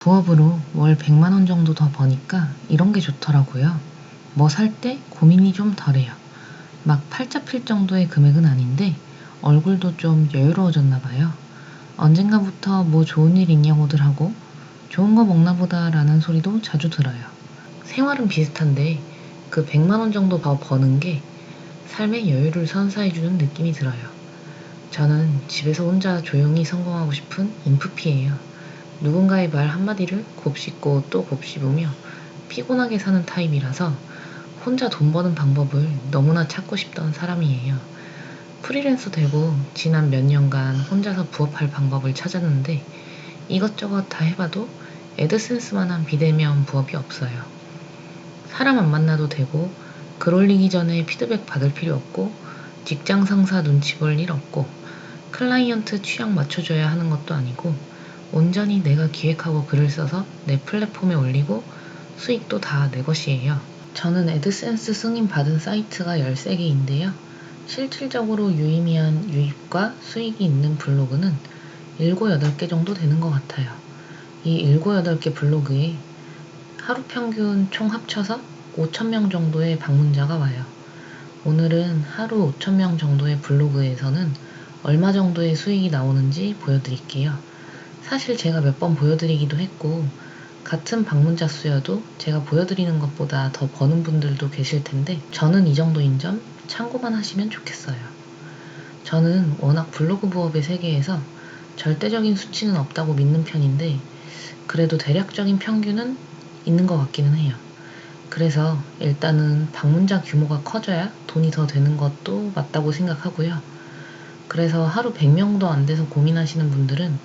부업으로 월 100만 원 정도 더 버니까 이런 게 좋더라고요. 뭐 살 때 고민이 좀 덜해요. 막 팔자 필 정도의 금액은 아닌데 얼굴도 좀 여유로워졌나 봐요. 언젠가부터 뭐 좋은 일 있냐고들 하고 좋은 거 먹나 보다 라는 소리도 자주 들어요. 생활은 비슷한데 그 100만 원 정도 더 버는 게 삶의 여유를 선사해주는 느낌이 들어요. 저는 집에서 혼자 조용히 성공하고 싶은 인프피예요. 누군가의 말 한마디를 곱씹고 또 곱씹으며 피곤하게 사는 타입이라서 혼자 돈 버는 방법을 너무나 찾고 싶던 사람이에요. 프리랜서 되고 지난 몇 년간 혼자서 부업할 방법을 찾았는데 이것저것 다 해봐도 애드센스만한 비대면 부업이 없어요. 사람 안 만나도 되고 글 올리기 전에 피드백 받을 필요 없고 직장 상사 눈치 볼 일 없고 클라이언트 취향 맞춰줘야 하는 것도 아니고 온전히 내가 기획하고 글을 써서 내 플랫폼에 올리고 수익도 다 내 것이에요. 저는 애드센스 승인 받은 사이트가 13개인데요. 실질적으로 유의미한 유입과 수익이 있는 블로그는 7, 8개 정도 되는 것 같아요. 이 7, 8개 블로그에 하루 평균 총 합쳐서 5,000명 정도의 방문자가 와요. 오늘은 하루 5,000명 정도의 블로그에서는 얼마 정도의 수익이 나오는지 보여드릴게요. 사실 제가 몇 번 보여드리기도 했고 같은 방문자 수여도 제가 보여드리는 것보다 더 버는 분들도 계실 텐데 저는 이 정도인 점 참고만 하시면 좋겠어요. 저는 워낙 블로그 부업의 세계에서 절대적인 수치는 없다고 믿는 편인데 그래도 대략적인 평균은 있는 것 같기는 해요. 그래서 일단은 방문자 규모가 커져야 돈이 더 되는 것도 맞다고 생각하고요. 그래서 하루 100명도 안 돼서 고민하시는 분들은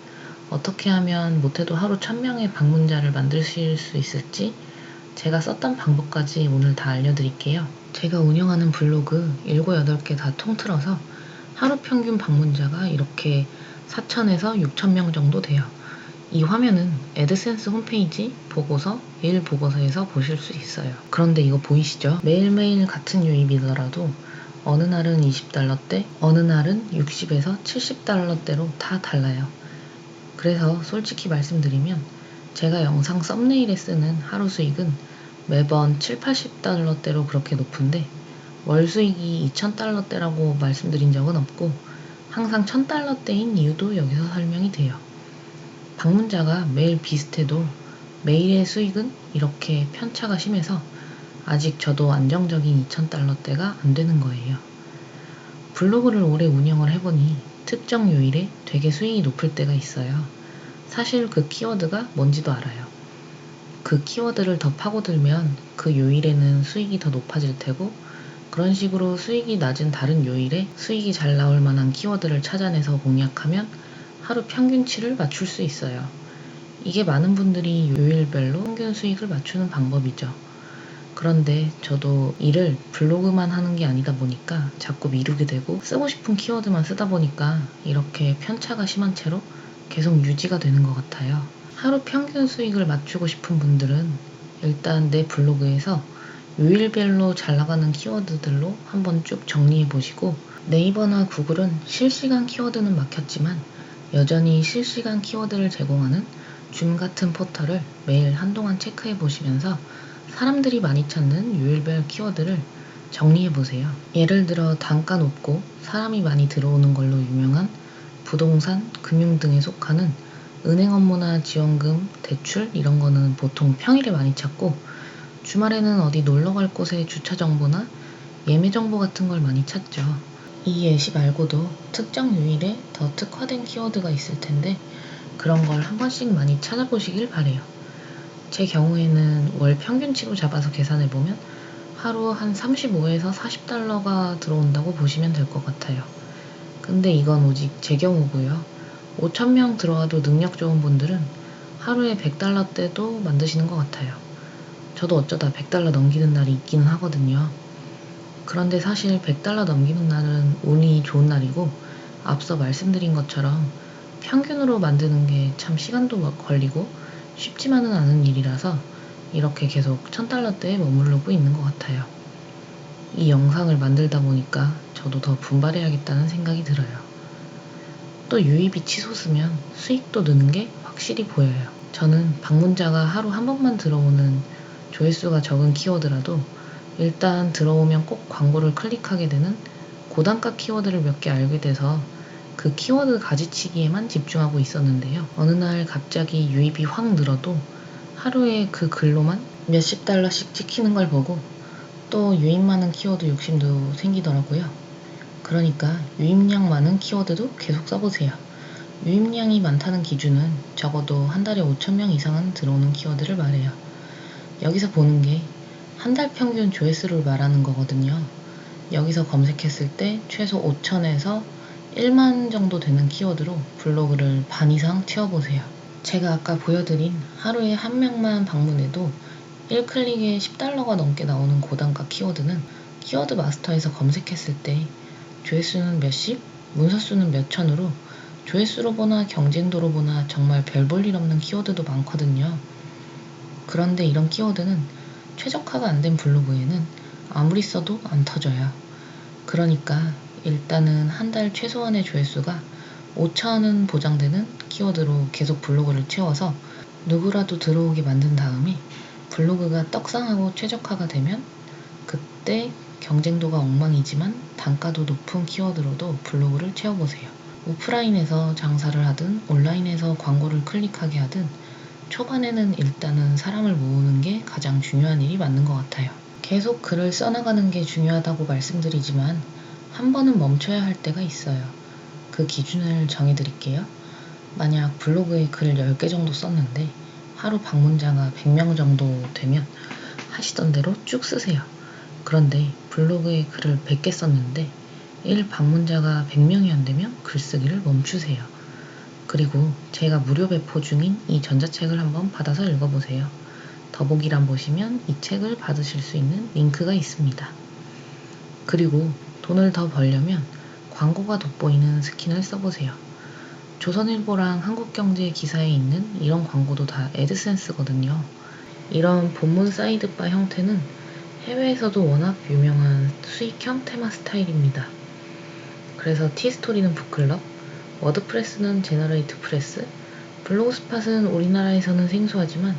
어떻게 하면 못해도 하루 1000명의 방문자를 만드실 수 있을지 제가 썼던 방법까지 오늘 다 알려드릴게요. 제가 운영하는 블로그 7, 8개 다 통틀어서 하루 평균 방문자가 이렇게 4,000에서 6,000명 정도 돼요. 이 화면은 애드센스 홈페이지 보고서, 메일 보고서에서 보실 수 있어요. 그런데 이거 보이시죠? 매일매일 같은 유입이더라도 어느 날은 20달러대, 어느 날은 60에서 70달러대로 다 달라요. 그래서 솔직히 말씀드리면 제가 영상 썸네일에 쓰는 하루 수익은 매번 7, 80달러대로 그렇게 높은데 월 수익이 2000달러대라고 말씀드린 적은 없고 항상 1000달러대인 이유도 여기서 설명이 돼요. 방문자가 매일 비슷해도 매일의 수익은 이렇게 편차가 심해서 아직 저도 안정적인 2000달러대가 안 되는 거예요. 블로그를 오래 운영을 해보니 특정 요일에 되게 수익이 높을 때가 있어요. 사실 그 키워드가 뭔지도 알아요. 그 키워드를 더 파고들면 그 요일에는 수익이 더 높아질 테고 그런 식으로 수익이 낮은 다른 요일에 수익이 잘 나올 만한 키워드를 찾아내서 공략하면 하루 평균치를 맞출 수 있어요. 이게 많은 분들이 요일별로 평균 수익을 맞추는 방법이죠. 그런데 저도 일을 블로그만 하는 게 아니다 보니까 자꾸 미루게 되고 쓰고 싶은 키워드만 쓰다 보니까 이렇게 편차가 심한 채로 계속 유지가 되는 것 같아요. 하루 평균 수익을 맞추고 싶은 분들은 일단 내 블로그에서 요일별로 잘 나가는 키워드들로 한번 쭉 정리해 보시고 네이버나 구글은 실시간 키워드는 막혔지만 여전히 실시간 키워드를 제공하는 줌 같은 포털을 매일 한동안 체크해 보시면서 사람들이 많이 찾는 요일별 키워드를 정리해 보세요. 예를 들어 단가 높고 사람이 많이 들어오는 걸로 유명한 부동산, 금융 등에 속하는 은행 업무나 지원금, 대출 이런 거는 보통 평일에 많이 찾고 주말에는 어디 놀러 갈 곳의 주차 정보나 예매 정보 같은 걸 많이 찾죠. 이 예시 말고도 특정 요일에 더 특화된 키워드가 있을 텐데 그런 걸 한 번씩 많이 찾아보시길 바래요. 제 경우에는 월 평균치로 잡아서 계산해보면 하루 한 35에서 40달러가 들어온다고 보시면 될 것 같아요. 근데 이건 오직 제 경우고요. 5,000명 들어와도 능력 좋은 분들은 하루에 100달러대도 만드시는 것 같아요. 저도 어쩌다 100달러 넘기는 날이 있기는 하거든요. 그런데 사실 100달러 넘기는 날은 운이 좋은 날이고 앞서 말씀드린 것처럼 평균으로 만드는 게 참 시간도 걸리고 쉽지만은 않은 일이라서 이렇게 계속 1000달러대에 머무르고 있는 것 같아요. 이 영상을 만들다 보니까 저도 더 분발해야겠다는 생각이 들어요. 또 유입이 치솟으면 수익도 느는 게 확실히 보여요. 저는 방문자가 하루 한 번만 들어오는 조회수가 적은 키워드라도 일단 들어오면 꼭 광고를 클릭하게 되는 고단가 키워드를 몇 개 알게 돼서 그 키워드 가지치기에만 집중하고 있었는데요. 어느 날 갑자기 유입이 확 늘어도 하루에 그 글로만 몇십 달러씩 찍히는 걸 보고 또 유입 많은 키워드 욕심도 생기더라고요. 그러니까 유입량 많은 키워드도 계속 써보세요. 유입량이 많다는 기준은 적어도 한 달에 5,000명 이상은 들어오는 키워드를 말해요. 여기서 보는 게 한 달 평균 조회수를 말하는 거거든요. 여기서 검색했을 때 최소 5,000에서 1만 정도 되는 키워드로 블로그를 반 이상 채워보세요. 제가 아까 보여드린 하루에 한 명만 방문해도 1클릭에 10달러가 넘게 나오는 고단가 키워드는 키워드 마스터에서 검색했을 때 조회수는 몇십, 문서수는 몇천으로 조회수로 보나 경쟁도로 보나 정말 별 볼 일 없는 키워드도 많거든요. 그런데 이런 키워드는 최적화가 안 된 블로그에는 아무리 써도 안 터져요. 그러니까 일단은 한 달 최소한의 조회수가 5,000은 보장되는 키워드로 계속 블로그를 채워서 누구라도 들어오게 만든 다음에 블로그가 떡상하고 최적화가 되면 그때 경쟁도가 엉망이지만 단가도 높은 키워드로도 블로그를 채워보세요. 오프라인에서 장사를 하든 온라인에서 광고를 클릭하게 하든 초반에는 일단은 사람을 모으는 게 가장 중요한 일이 맞는 것 같아요. 계속 글을 써나가는 게 중요하다고 말씀드리지만 한 번은 멈춰야 할 때가 있어요. 그 기준을 정해드릴게요. 만약 블로그에 글 10개 정도 썼는데 하루 방문자가 100명 정도 되면 하시던 대로 쭉 쓰세요. 그런데 블로그에 글을 100개 썼는데 1 방문자가 100명이 안 되면 글쓰기를 멈추세요. 그리고 제가 무료 배포 중인 이 전자책을 한번 받아서 읽어보세요. 더보기란 보시면 이 책을 받으실 수 있는 링크가 있습니다. 그리고 돈을 더 벌려면 광고가 돋보이는 스킨을 써보세요. 조선일보랑 한국경제 기사에 있는 이런 광고도 다 애드센스거든요. 이런 본문 사이드바 형태는 해외에서도 워낙 유명한 수익형 테마 스타일입니다. 그래서 티스토리는 북클럽, 워드프레스는 제너레이트 프레스, 블로그스팟은 우리나라에서는 생소하지만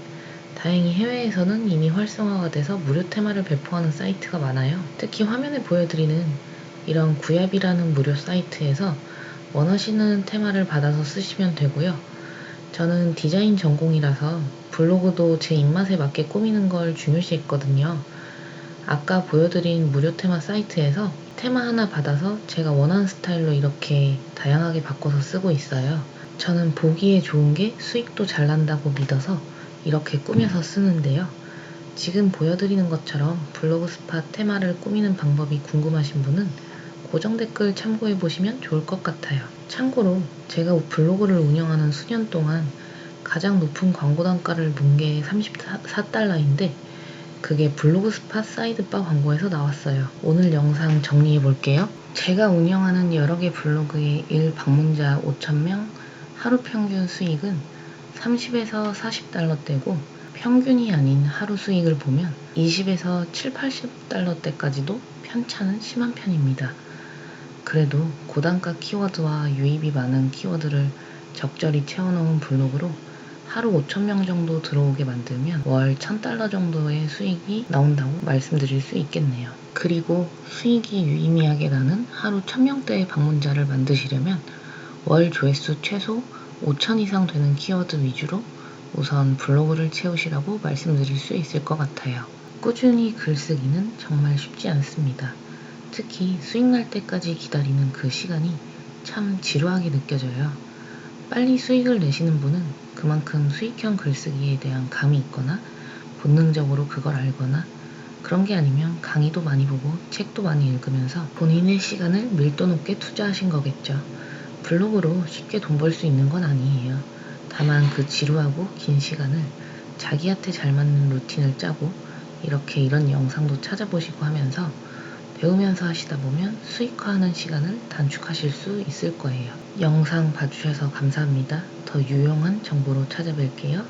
다행히 해외에서는 이미 활성화가 돼서 무료 테마를 배포하는 사이트가 많아요. 특히 화면에 보여드리는 이런 구앱이라는 무료 사이트에서 원하시는 테마를 받아서 쓰시면 되고요. 저는 디자인 전공이라서 블로그도 제 입맛에 맞게 꾸미는 걸 중요시했거든요. 아까 보여드린 무료 테마 사이트에서 테마 하나 받아서 제가 원하는 스타일로 이렇게 다양하게 바꿔서 쓰고 있어요. 저는 보기에 좋은 게 수익도 잘 난다고 믿어서 이렇게 꾸며서 쓰는데요. 지금 보여드리는 것처럼 블로그 스팟 테마를 꾸미는 방법이 궁금하신 분은 고정 댓글 참고해 보시면 좋을 것 같아요. 참고로 제가 블로그를 운영하는 수년 동안 가장 높은 광고 단가를 문 게 34달러인데 그게 블로그 스팟 사이드바 광고에서 나왔어요. 오늘 영상 정리해 볼게요. 제가 운영하는 여러 개 블로그의 1 방문자 5,000명 하루 평균 수익은 30에서 40달러대고 평균이 아닌 하루 수익을 보면 20에서 7, 80달러대까지도 편차는 심한 편입니다. 그래도 고단가 키워드와 유입이 많은 키워드를 적절히 채워놓은 블로그로 하루 5,000명 정도 들어오게 만들면 월 1,000달러 정도의 수익이 나온다고 말씀드릴 수 있겠네요. 그리고 수익이 유의미하게 나는 하루 1,000명대의 방문자를 만드시려면 월 조회수 최소 5,000 이상 되는 키워드 위주로 우선 블로그를 채우시라고 말씀드릴 수 있을 것 같아요. 꾸준히 글쓰기는 정말 쉽지 않습니다. 특히 수익 날 때까지 기다리는 그 시간이 참 지루하게 느껴져요. 빨리 수익을 내시는 분은 그만큼 수익형 글쓰기에 대한 감이 있거나 본능적으로 그걸 알거나 그런 게 아니면 강의도 많이 보고 책도 많이 읽으면서 본인의 시간을 밀도 높게 투자하신 거겠죠. 블로그로 쉽게 돈 벌 수 있는 건 아니에요. 다만 그 지루하고 긴 시간을 자기한테 잘 맞는 루틴을 짜고 이렇게 이런 영상도 찾아보시고 하면서 배우면서 하시다 보면 수익화하는 시간을 단축하실 수 있을 거예요. 영상 봐주셔서 감사합니다. 더 유용한 정보로 찾아뵐게요.